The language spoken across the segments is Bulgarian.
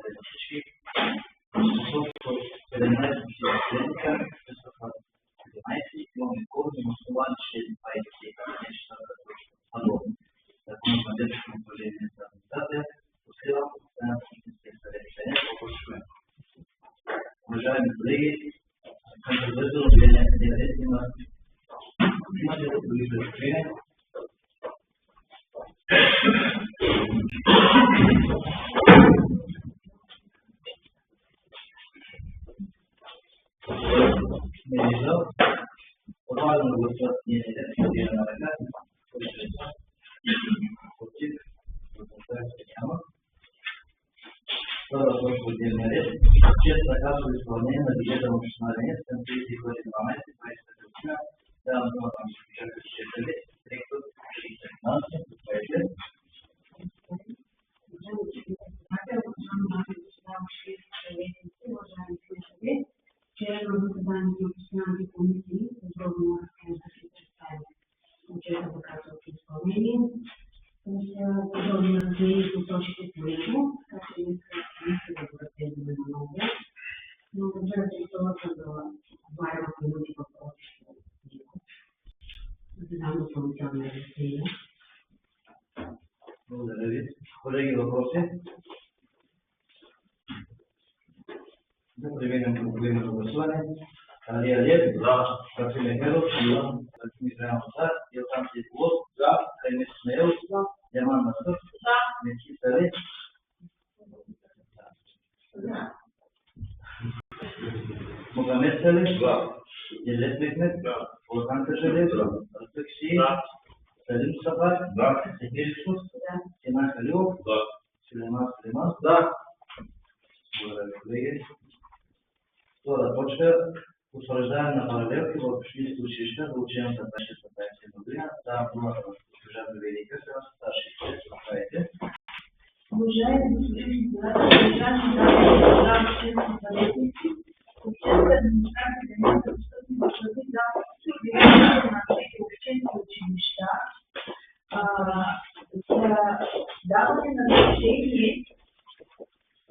информация за всички. Защото 17 студентика ще са 17 имаме кодни основани 6 неща, подобно. Ако има детско управление за администрация, посила постоянно техническия съвет и не по-почваме. Уважаеми колеги, към предварително дневния ред имате да други предложения. Не виждам. Подлагам на гласуване дневния ред, вдигане на ръка. Против, въздържали се няма. Втора точка от дневния ред. Честна касово изпълнение на бюджета на община Венец към 31.12.2020 година. Давам думата на госпожа Кристина, директор и финанси. Вчера на заседанието на постоянните комисии подробно разгледа се представи бюджета за касово изпълнение. Подробно разгледа по точки по него, така че не се да го разгледаме на ново. Но разбира се, това да отговаря на минути въпроси по него. Задам допълнителна разгледа. Благодаря ви. Колеги, въпроси? Да преминем към поименно гласуване. Алия Лев, за. Васил Михайлов, Михайлов, за. Илхан Сейфулов, за. Каймес Смеев, за. Яман Масър, за. Метки Сарев, за. Могамед Салев, за. Елет Мехмет, за. Орхан Кажалев, за. Растък Ши, за. Салим Сабар, за. Сехир Шус, за. Симан Халилов, за. Сулейман Сулейман, за. Благодаря, колеги. Втора точка. Утвърждаване на паралелки в общински училища за учебната 2020 година. Давам думата на госпожа Велика, старши експерт. Заповядайте. Уважаеми господин председател, уважаеми дами и господа общински съветници, общинска администрация не са достъпни в разни записи от директорите на тези общински училища за даване на решение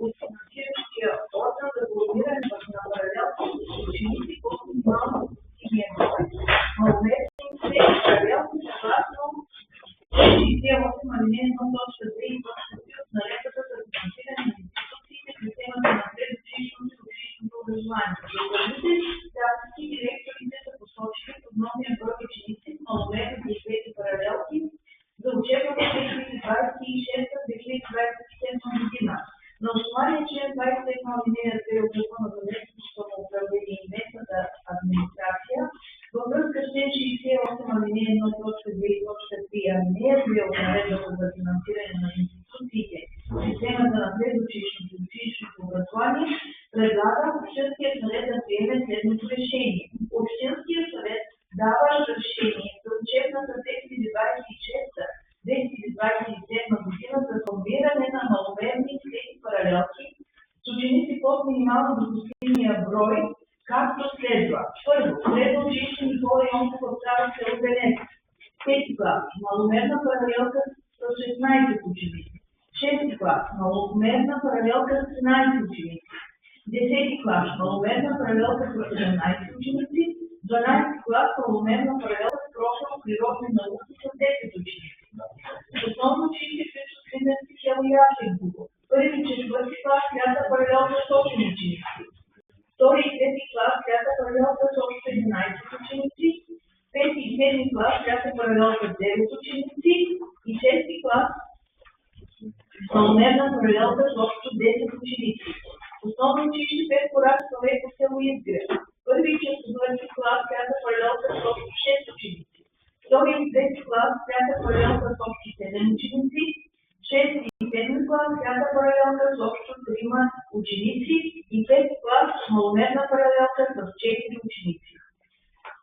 от финансиращия орган за координиране на паралелки с ученици по минимално достигния брой. Малолетните паралелки съгласно 68 алинея 1.2 и 1.3 от наредбата за финансиране на институциите в системата на предучилищното и училищното образование. За първите записи директорите са посочили основния брой ученици с малолетните и двете паралелки за учебната 2026-2027 година. На основание член 27 алинея 2 от Закона за местното самоуправление и местната администрация, във връзка с член 68 алинея 1.2 и 3 алинея 2 от наредбата за финансиране на институциите в системата на предучилищното и училищното образование, предлага Общинският съвет да приеме следното решение. Общинският съвет дава разрешение за учебната 2026-2027 година за формиране на маловерни трети паралелки с ученици под минимално допустимия брой, както следва. Първо, средно училище Никола Йонков в Стара село Венец. 5 клас, маломерна паралелка с 16 ученици. 6 клас, маломерна паралелка с 13 ученици. 10 клас, маломерна паралелка с 17 ученици. 12 клас, маломерна паралелка с профил природни науки с 10 ученици. Основно училище Христо Свиненски село Ясенково. Първи и четвърти клас, трета паралелка с 8 ученици. Втори и трети клас, трета паралелка с общо 11 ученици. Пети и седми клас, трета паралелка с 9 ученици. И шести клас, маломерна паралелка с общо 10 ученици. Основно училище Петко Рачков в село Изгрев. Първи и четвърти клас, трета паралелка с общо 6 ученици. Втори и трети клас, трета паралелка с общо 7 ученици. Шести и седми клас, трета паралелка с общо 3 ученици. И пети клас, маломерна паралелка с 4 ученици.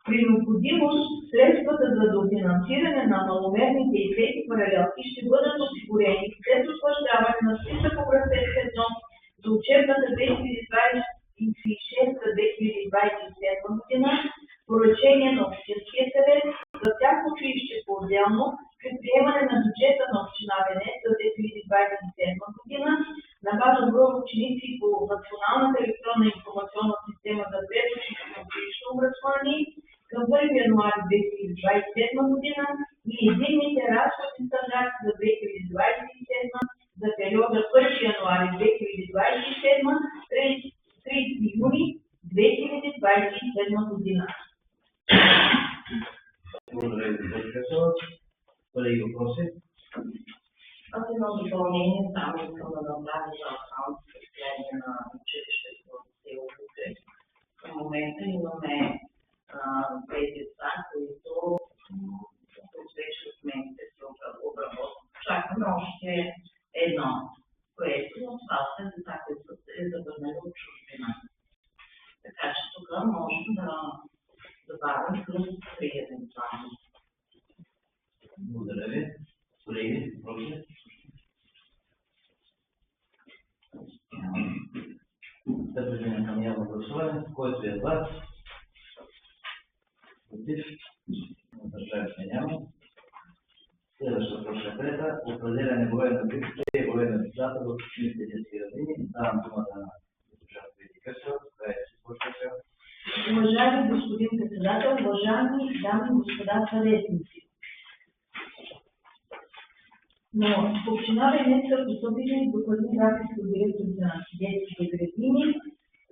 При необходимост, средствата за дофинансиране на маломерните и трети паралелки ще бъдат осигурени след утвърждаване на списък образец 1 за учебната 2026-2027 година по решение на Общинския съвет за всяко училище по-отделно при приемане на бюджета на община Венец за 2027 година на на база броя ученици по Националната електронна информационна система за предучилищно и училищно образование към 1 януари 2027 година и единните разходни стандарти за 2027 за периода 1 януари 2027 30 юни 2027 година. Благодаря ви, госпожо Кесова. Колеги, въпроси? Аз едно допълнение, само искам да направя за актуалното състояние на училището в село Букрет. В момента имаме две деца, които вече от месец се обработват. Чакаме още едно, което това са деца, които са се завърнали от чужбина. Така че тук можем да добавим плюс 3 евентуално. Благодаря ви. Колеги, въпроси? Да преминем към явно гласуване, който е за, против, въздържали се няма. Следващата точка трета, определяне броя на групите и броя на децата в общинските детски градини. Давам думата на госпожа Кесова. Уважаеми господин председател, уважаеми дами и господа съветници, но в община Венец са постъпили докладни графици от директорите на детските градини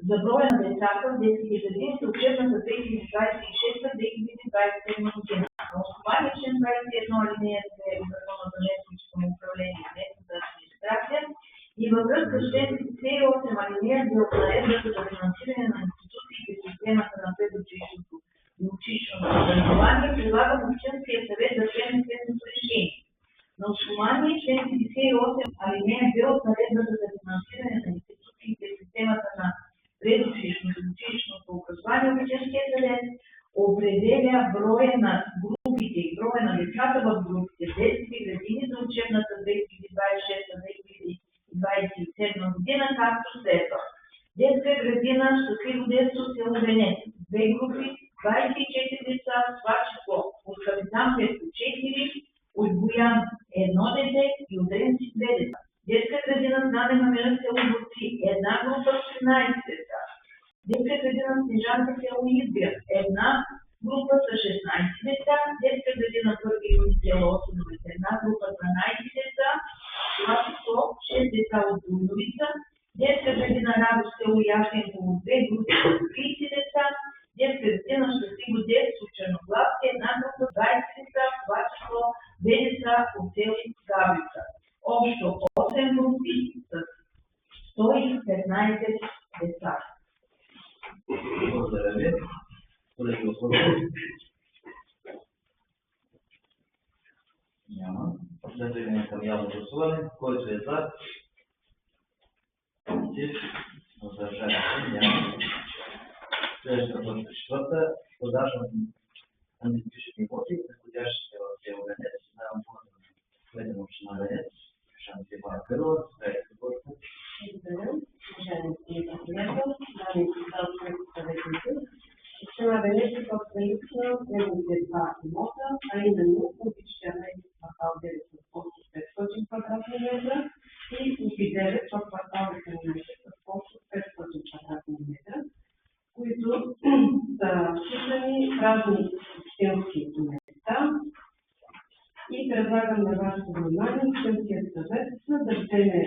за броя на децата в детските градини за учебната 2026-2027 година. На основание член 21 алинея 2 от Закона за местното самоуправление и местната администрация и във връзка с член 58 алинея 2 от наредбата за финансиране на институциите в системата на предучилищното и училищното образование предлагам Общинския съвет да приеме следното решение. На основание член 58 алинея 2 от наредбата за финансиране на институциите в системата на предучилищното и училищното образование, Общинския съвет определя броя на групите и броя на децата в групите в детски градини за учебната 2026-2027 година, както следва. Детска градина Щастливо детство село Венец. 2 групи, 24 деца, в това число от Капитан Петко 4, от Боян 1 дете и от Ренци 2 деца. Детска градина Знане Мамира село Борци. 1 група с 13 деца. Детска градина Снежанка село Избир. 1 група с 16 деца. Детска градина Първи юни село Осиновец. 1 група с 12 деца. В това число 6 деца от Буйновица. Детска градина Радост село Ясенково. 2 групи с 30 деца. Детска градина Щастливо детство Черноглавски. 1 група с 20 деца. В това число 2 деца от село Габрица. Общо 8 групи с 115 деца. Благодаря ви. Колеги, въпроси? Няма. Да преминем към явно гласуване. Който е за? Против? Въздържали се? Няма. Следващата точка четвърта. Продажа на недвижими имоти, находящи се в село Венец. Давам думата на кмета на община Венец. Шантива Кърва. Благодаря. Уважаеми господин председател, дами и господа съветници, община Венец е собственик на неговите 2 имота, а именно от 14 квартал 9 с площ 500 квадратни метра и от 9 в квартал 18 с площ 500 квадратни метра, които са вписани в разни общински места. И предлагам на вашето внимание Общинският съвет да вземе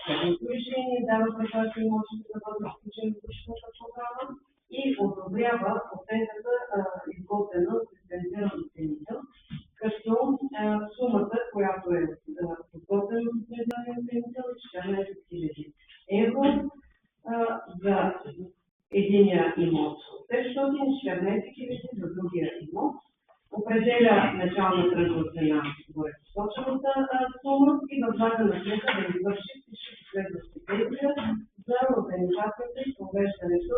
следното решение, дава предлагане имотите да бъдат включени в годишната програма и одобрява оценката, изготвена от лицензиран оценител, като сумата, която е изготвена от лицензиран оценител е 14 000 евро за единия имот, 514 000 за другия имот. Определя начална тръжна цена в посочената сума и възлага на кмета да извърши всички следващи действия за организацията и провеждането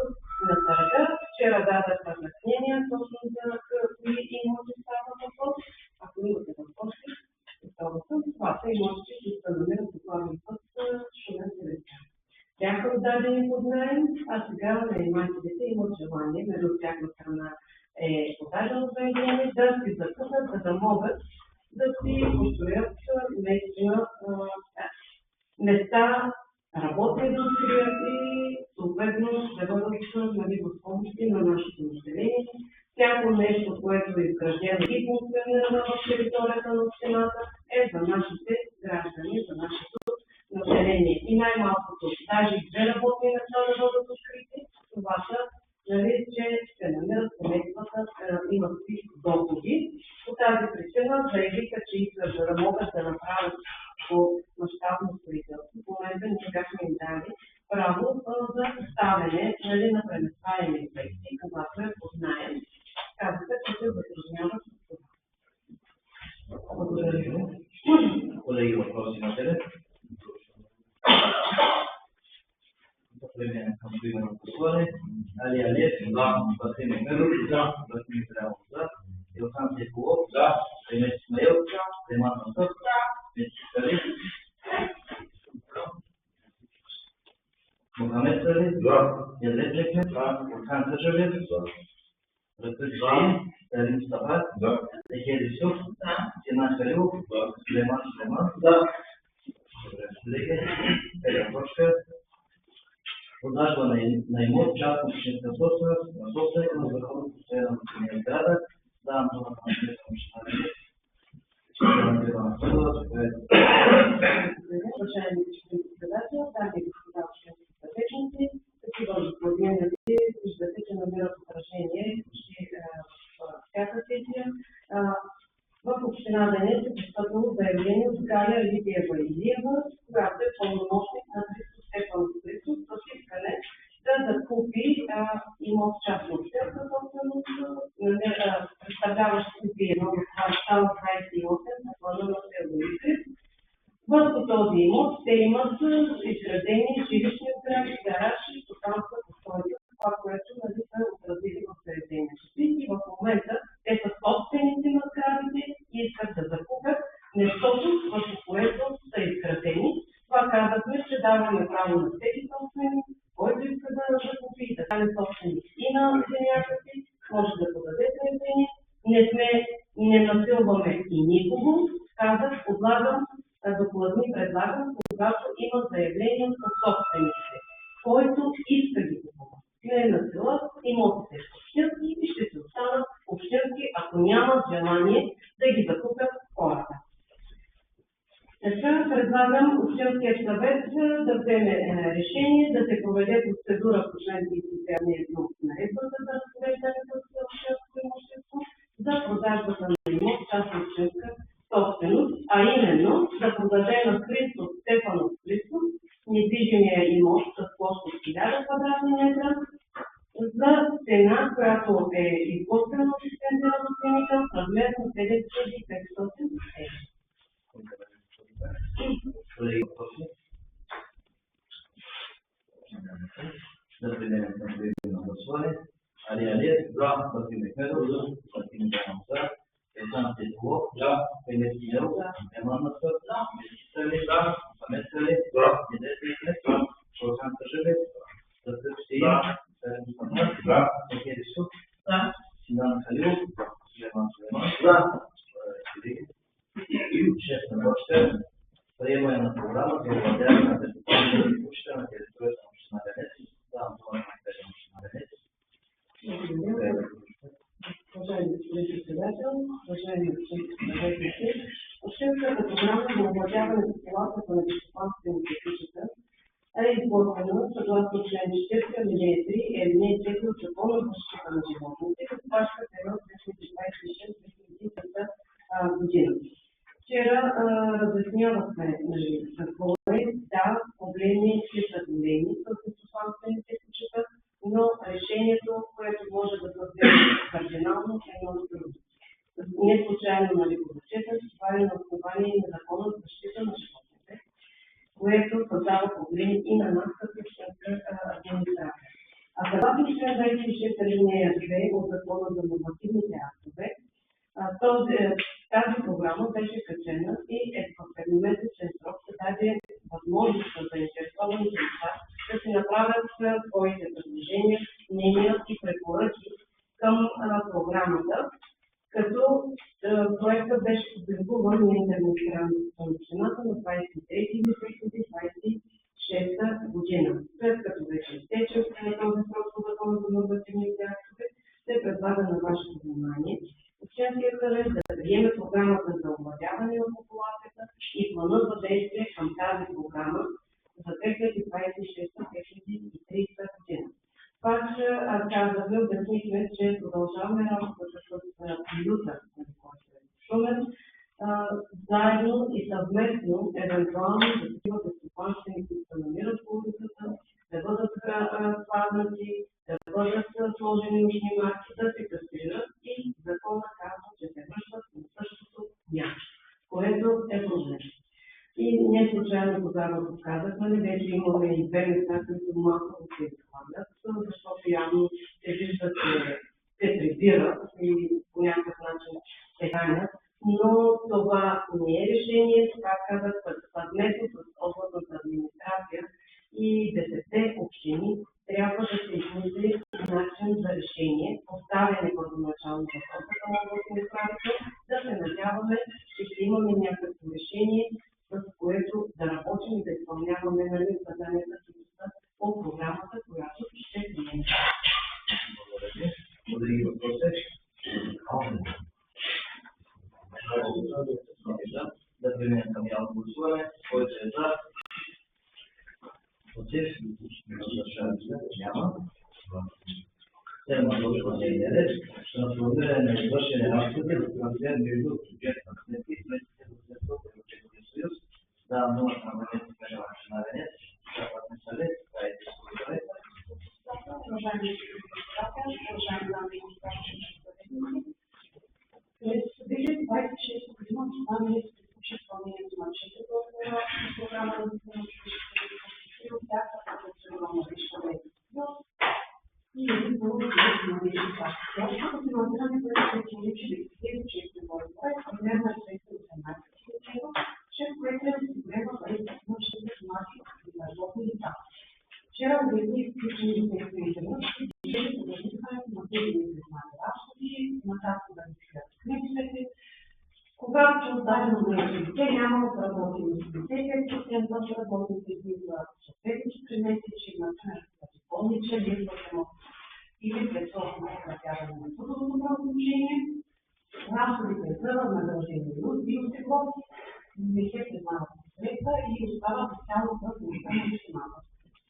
на търга. Вчера дадах разяснения точно за кои имоти става въпрос. Ако имате въпроси, това са имоти, които се намират по главен път Шумен Севеца. Бяха отдадени под наем, а сега наемателите имат желание, между всяка страна е подадено заявление, да си закупят, за да могат да си построят наистина места работна индустрия и съответно ще бъдат възможности на нашето население. Всяко нещо, което е изграждено и функционира в територията на общината, е за нашите граждани, за нашето население. И най-малкото, даже и 2 работни места да бъдат открити, това са, че ще намерят семействата, имат доходи. По тази причина заявиха, че искат да могат да направят по мащабно строителство. В момента ние бяхме им дали право за поставяне на преместваеми обекти, когато е познаем. Казаха, че се затрудняват с това. Благодаря. Колеги, въпроси имате ли? Да преминем към поименно гласуване. Али Алиев, Васил Мехмедов, Васил Михайлов, Илхан Сейфулов, Емет Исмаил, Реман Мансов, Мети Сали, Мохамед Сали, Едлет Мехмед, Орхан Качалев, Растък Шеин, Салим Мустафа, Ехед Исуф, Синан Халилов, Сулейман Сулейман. Колеги, пета точка. Продажба на имот, част от общинска собственост, на собственика на върховно постоянно на града. Давам думата на община Уважаеми господин председател, дами и господа общински съветници, такива затруднения виждате, че намират отражение почти всяка сесия. В община Венец е постъпило заявление от Галя Лидиева Илиева, която е пълномощник на Христо Стефанов Христов, с искане да закупи имот частна общинска собственост, представляващ едно от квартал 28 на плана на село. Върху този имот те имат изградени жилищни сгради, гараж и стопанска постройка, това, което са отразили в заявлението си. И в момента те са собственици на сградите и искат да закупят нещото, върху което са изградени. Това казахме, че даваме право на всеки собственик, който иска да закупи и да стане собственик и на земята си, може да подаде заявление. Не насилваме и никого. Казах, докладни предлагам, когато има заявление от собствениците, който иска ги купува. Не насила, имотите са общински и ще се останат общински, ако нямат желание да ги закупят хората. Сега предлагам Общинският съвет да вземе решение да се проведе процедура по член 37 от наредбата за разпореждане с общинско имущество за продажбата на имот частна общинска собственост, а именно да продаде на Христо Стефанов Христов недвижимия имот с площ от 1000 квадратни метра за цена, която е изготвена от лицензиран оценител в размер на 7500 евро. Да преминем към поименно гласуване. Али Алиев, Васил Мехмедов, Васил Михайлов, Илхан Сейфулов, Емет Исмаил, Реман Мансов, Мети Сали, Мохамед Сали, Едлет Мехмед, Орхан Качалев, Растък Шеин, Салим Мустафа, Ехед Исуф, Синан Халилов, Сулейман Сулейман. Шеста точка. Приемане на програма за овладяване на безопасните почта на територията на община Венец. Давам това на община Венец. Уважаеми господин председател, уважаеми общински съветници, общинската програма за овладяване на експлоатацията на безопасните почта е изготвена съгласно член 40, алинея 3 и алинея 4 от Закона за защита на животните, като пашка период 2026-2030 година. Вчера разяснявахме какво е, проблеми са големи с безопасните почта, но решението, което може да бъде кардинално, е много трудно. Не случайно го зачетах, това е на основание на Закона за защита на животните, което създава проблеми и на нас като общинска администрация. А съгласно член 26 алинея 2 от Закона за нормативните актове, тази програма беше качена и в едномесечен срок се даде възможност за заинтересованите лица да си направят своите предложения, мнения и препоръки към програмата, като проектът беше публикуван на интернет страницата на общината на 23 юли 2026 след като вече изтече този срок по Закона за нормативните актове, се предлага на вашето внимание Общинския съвет да приеме програмата за овладяване на популацията и плана за действие към тази програма за 2026-2030 година. Пак казахме, обяснихме, че продължаваме работата с приюта на Шумен, заедно и съвместно, евентуално, за такива безстопанствени, които се намират по улицата, да бъдат паднати, да бъдат сложени ушни марки, да се кастрират и закона казва, че се връщат на същото място, което е проблем. И не случайно тогава казахме, вече имаме и две места, които масово се изхвърлят, защото явно се виждат, че се прибират и по някакъв начин се хранят. Но това не е решение, така казах, съвместно с областната администрация и 10 общини трябва да се измисли начин за решение, поставяне първоначално въпроса към областния управител, да се надяваме, че ще имаме някакво решение, с което да работим и да изпълняваме заданията, които са по програмата, която ще приемем. Други въпроси? Да преминем към явно гласуване. Който е за? Против? Няма. Тема точка дневния ред. Трансформиране на извършени разходи за трансфер между бюджетна сметка и сметките за Европейския съюз. Давам думата на Венец Пежалач на Венец. Западни съвет. Дайте съвет. Уважаеми председател, уважаеми дами и господа съветници, през 2026 година останали се приключи изпълнението на 4 програма на и от тях са професионално виждане и един първо на виждане. Общото финансиране, което се получили в тези 4 проекта, е размер на 218 хил. чрез което е осигурено пари за научните информации и на работни лица. Вчера обясних включени в тези интернет и че продължителното на тези незнани разходи на тази да регистрират книгите. Когато дадено лице няма да работи на 75% от работните дни за съответните 3 месечи, например, като болничен, или предсрочно прекратяване на трудовото правоотношение, разходите за възнаграждение и осигуровки не се признават средства и остават специално за помощта на общината.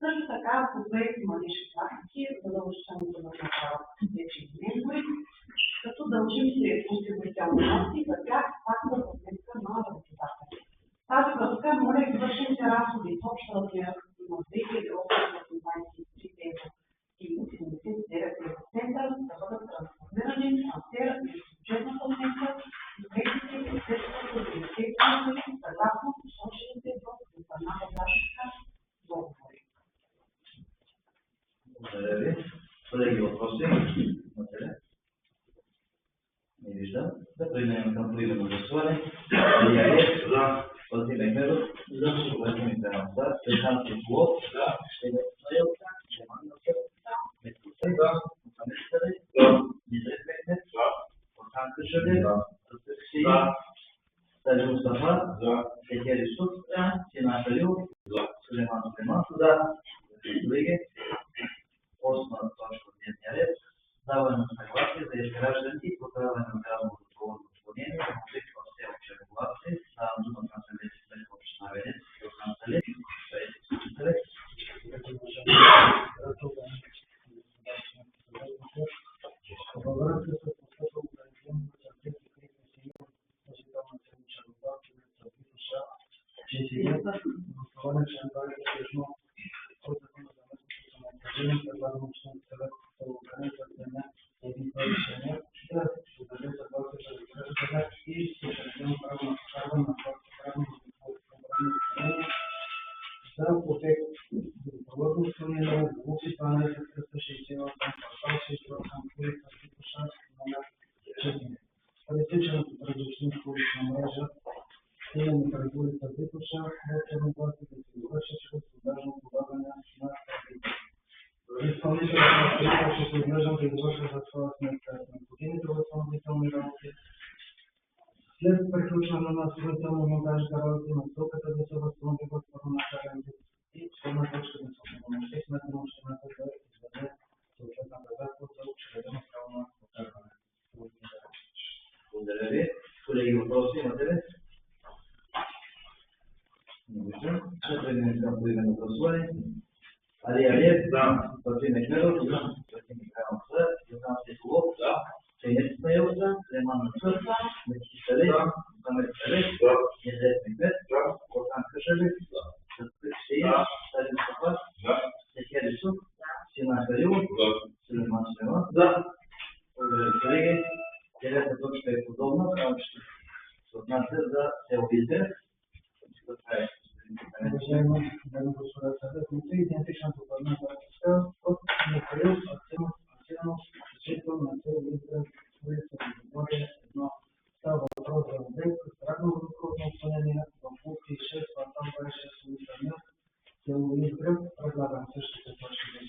Също така, по проект младежки практики, задължителното да направят вече ментори, като дължим се осигурителни вноски за тях, пак за сметка на работодателя. Тази връзка, моля, извършените разходи с общ размер на 2823 евро и 89% да бъдат трансформирани в трансфер и бюджетната сметка и кредитите и средствата за естествено съгласно посочените в националната гражданска договори. Благодаря ви. Колеги, въпроси? Не виждам. Да преминем към поименно гласуване. Алия за. Владимир Мехмедов за. Владимир Мехмедов за. Стефан Цеплов за. Штевен Стоев за. Шеман Носев за. Меткусей за. Мухамед Сарай за. Митрет Мехмед за. Орхан Кашалев за. Ръстъкси за. Сали Мустафа за. Секер Исуф за. Сина Халилов за. Сулейман Сулейман за. Колеги, осма точка от дневния ред. Даване на съгласие за изграждане и поправяне на газовото водопроводно отклонение на обект в село Черноглавци. Давам думата на съветник на община Венец, Йохан Салев, Съвет. Във връзка с постъпването на регионалната стратегия относително село Черноглавци в Витоша, че инцидент на основание член 21 от Закона за местното самоуправление предлага на Общинския съвет за одобрение за вземе един това решение, да се даде съгласие за изграждане и специализирано право на прокарване на правно отклонение за обект водопроводно отклонение в Луци 12-368 квартал 68 улица Витоша номер 4. Пресеченото през общинска улична мрежа именно през улица Витоша в Черноглавци да се довърши чрез продажно подаване на кредити. Изпълнителят на строител ще се отглеждам да извършва за своя сметка необходимите възстановителни работи. След приключване на строително-монтажните работи, насоката да се възстанови в първоначален вид И вторна точка да се упълномощи кмета на общината да издаде съответната заповед за учредено право на прокарване. Благодаря ви. Колеги, въпроси имате ли? Не виждам. Ще преминем към поименно гласуване. Али Алиев? Да. Васил Мехмедов? Да. Васил Михайлов? Да. Йохан Стефулов? Да. Сенет Смаил? Да. Леман Насър? Да. Метки Салев? Да. Мухамед Салев? Да. Незет Мехмед? Да. Орхан Кашалев? Да. Сеин? Да. Салим Сафар? Да. Сехер Исуф? Да. Синан Халилов? Да. Сулейман Сулейман? Да. Благодаря, колеги. Девета точка е подобна, само ще се отнася за село Изгрев. Уважаема дами и господа съветници, идентичната първна практика от Михаил Асенов, служител на село Изгрев, улица Междугорие 1. Става въпрос за обект с радно-водоходно отклонение в пункти 6, квартал 26, улица Мир, село Изгрев. Предлагам същите точки да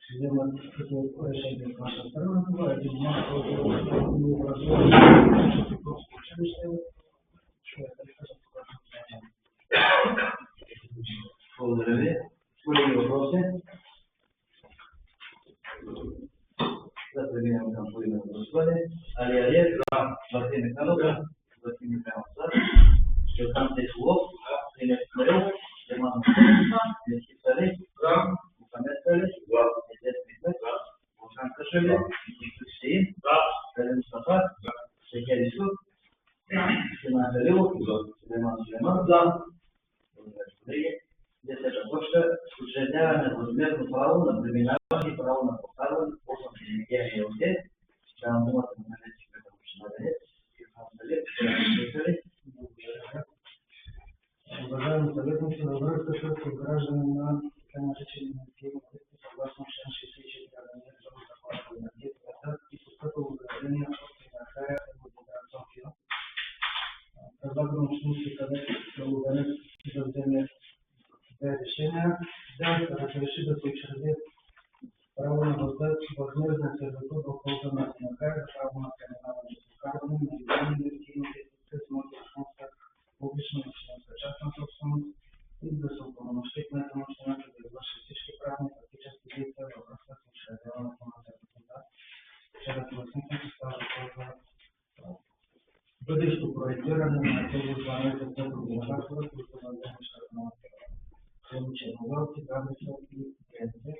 се вземат като решение от наша страна. Това е един малък образование на Тиховско училище. Благодаря ви. Колеги, въпроси? Да преминем към поименно гласуване. Али Алиев? Да. Васил Мехмедов? Да. Васил Михайлов? Да. Йохан Стефулов? Да. Сенет Смаил? Леман Насър? Да. Метки Салев? Да. Мухамед Салев? Да. Незет Мехмед? Да. Орхан Кашалев? Метки Сеин? Да. Салим Сафар? Да. Сехер Исуф? Да. Синан Халилов? Да. Сулейман Сулейман? Да. Благодаря, колеги. Десета точка. Учредяване на възмездно право на преминаване и право на прокарване в полза на Енергия ЕОД. Давам думата на наместника на община Венец. Йохан Салев, уважаеми съветници, във връзка с изграждане на така наречени енергийни обекти съгласно член 64 алинея 2 от Закона за енергетиката и постъпило уведомление от Енергия Евроград София. Предлагам общински съвет село Венец да вземе две решения, да разреши да се учреди право на възмезден сервитут в полза на Енергия за право на преминаване и прокарване на енергийни обекти с мултифункция публична и общинска частна собственост и да се упълномощи кмета на общината да извърши всички правни и практически действия във връзка с учредяването на сервитута. Чрез властниците става въпрос за бъдещо проектиране на тези 12 метрогенератора, които на землищата на село Черновелци, Габрица и Гренци.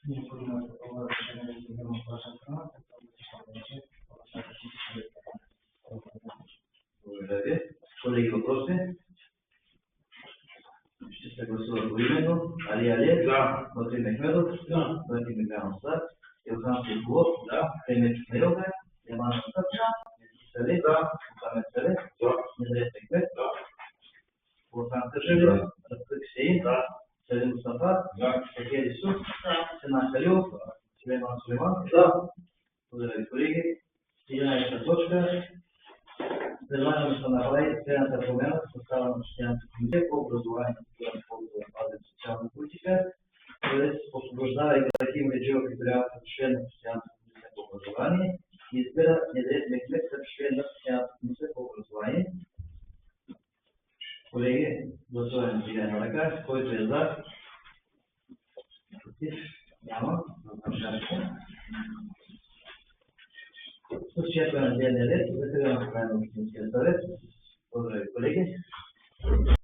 Необходимо е такова решение да се взема от ваша страна, като да се продължи по-достатъчното проектиране. Благодаря ви. Колеги, въпроси? Ще се гласува поименно. Али Алиев? Да. Васил Мехмедов? Да. Васил Михайлов? Да. Йохан Стефулов? Да. Сенет Смаил? Да. Леман Насър? Да. Метки Салев? Да. Мухамед Салев? Да. Незет Мехмед? Да. Орхан Кашалев? Да. Сеин? Да. Салим Сафар? Да. Сехер Исуф? Да. Синан Халилов? Да. Сулейман Сулейман? Да. Благодаря ви, колеги. 11 точка. Предлагаме да се направи следната промяна в състава на Постоянната комисия по образование, култура, спорт, здравеопазване и социална политика. Тоест, освобождавайки Рахим Реджиев като член на Постоянната комисия по образование и избира Незет Мехмед като член на Постоянната комисия по образование. Колеги, гласуваме сега на ръка. Който е за? Против? Няма. С изчерпване на дневния ред, закриваме края на Общинския съвет. Благодаря ви, колеги.